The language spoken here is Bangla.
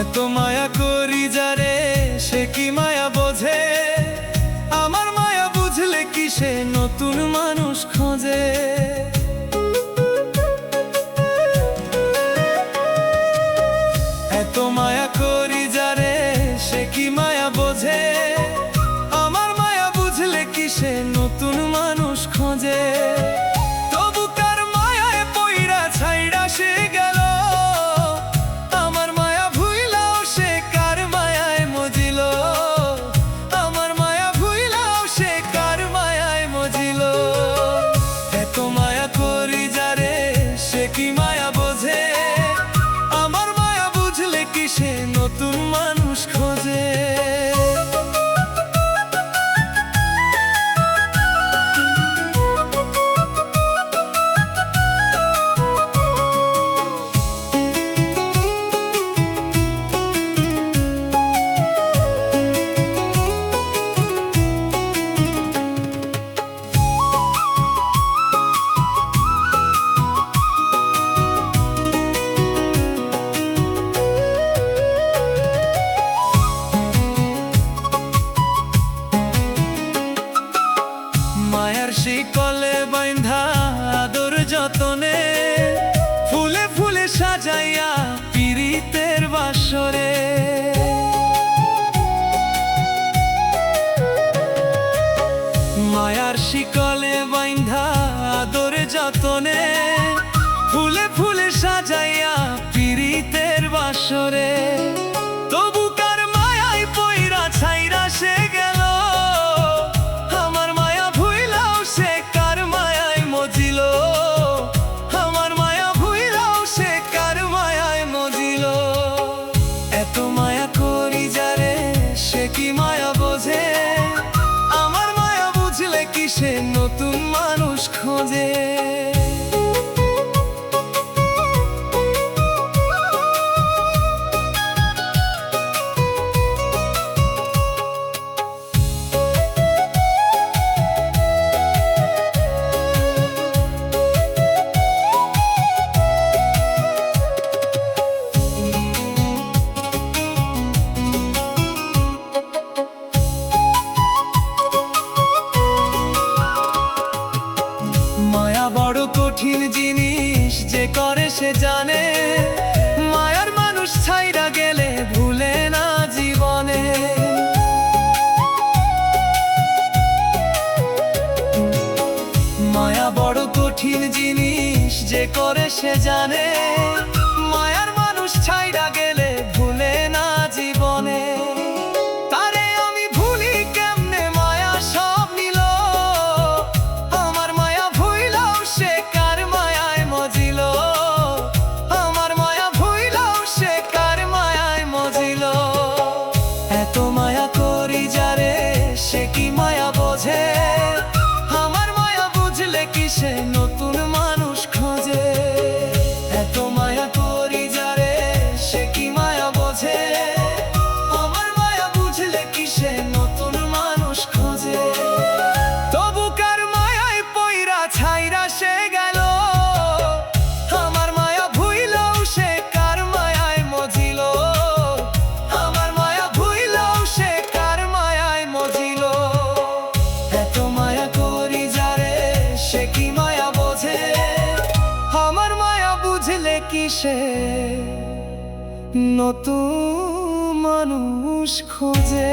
এত মায়া করি যারে সে কি মায়া বোঝে, আমার মায়া বুঝলে কি সে নতুন মানুষ খোঁজে। এত মায়া করি যারে সে কি মায়া বোঝে, আমার মায়া বুঝলে কি সে নতুন মানুষ খোঁজে। তবু কার মায়ায় পইরা ছাইড়া সে গেল, আমার মায়া ভুইলাও সে কার মায়ায় মজিল, আমার মায়া ভুইলাও সে কার মায়ায় মজিল। এত মায়া করি যারে সে কি মায়া বোঝে, আমার মায়া বুঝলে কি সে নতুন মানুষ খোঁজে। মায়ার শিকলে বাইন্ধা আদর যতনে, ফুলে ফুলে সাজাইয়া পীড়িতের বাসরে। মায়ার শিকলে বাইন্ধা আদর যতনে, ফুলে ফুলে সাজাইয়া পীড়িতের বাসরে। তবু কার মায়ায় পইরা ছাইরা সে গেল, আমার মায়া ভুইলাও সে কার মায়ায় মজিল, আমার মায়া ভুইলাও সে কার মায়ায় মজিল। এত মায়া করি যারে সে কি মায়া বোঝে, আমার মায়া বুঝলে কি সে নতুন মানুষ খোঁজে। মায়া বড় কঠিন জিনিস, যে করে সে জানে, মায়ার মানুষ ছাইরা গেলে ভুলে না জীবনে। মায়া বড় কঠিন জিনিস, যে করে সে জানে, মায়ার মানুষ ছাইরা গেলে ভুলে না জীবনে। তারে আমি ভুলি কেমনে, মায়া সব নিল, আমার মায়া ভুইলাও সে কার মায়ায় মজিল, আমার মায়া ভুইলাও সে কার মায়ায় মজিল। এত মায়া করি যারে সে কি মায়া বোঝে, আমার মায়া বুঝলে কি সে নতুন মানুষ খোঁজে। এত মায়া করি যারে সে কি মায়া বোঝে, আমার মায়া বুঝলে কি সে নতুন মানুষ খোঁজে। তবু কার মায়ায় পইরা ছাইরা সে গেল, আমার মায়া ভুইলাও সে কার মায়ায় মজিল, আমার মায়া ভুইলাও সে কার মায়ায় মজিল। এত মায়া করি যারে সে কি মায়া বোঝে, আমার মায়া বুঝলে কি সে নতুন মানুষ খোঁজে।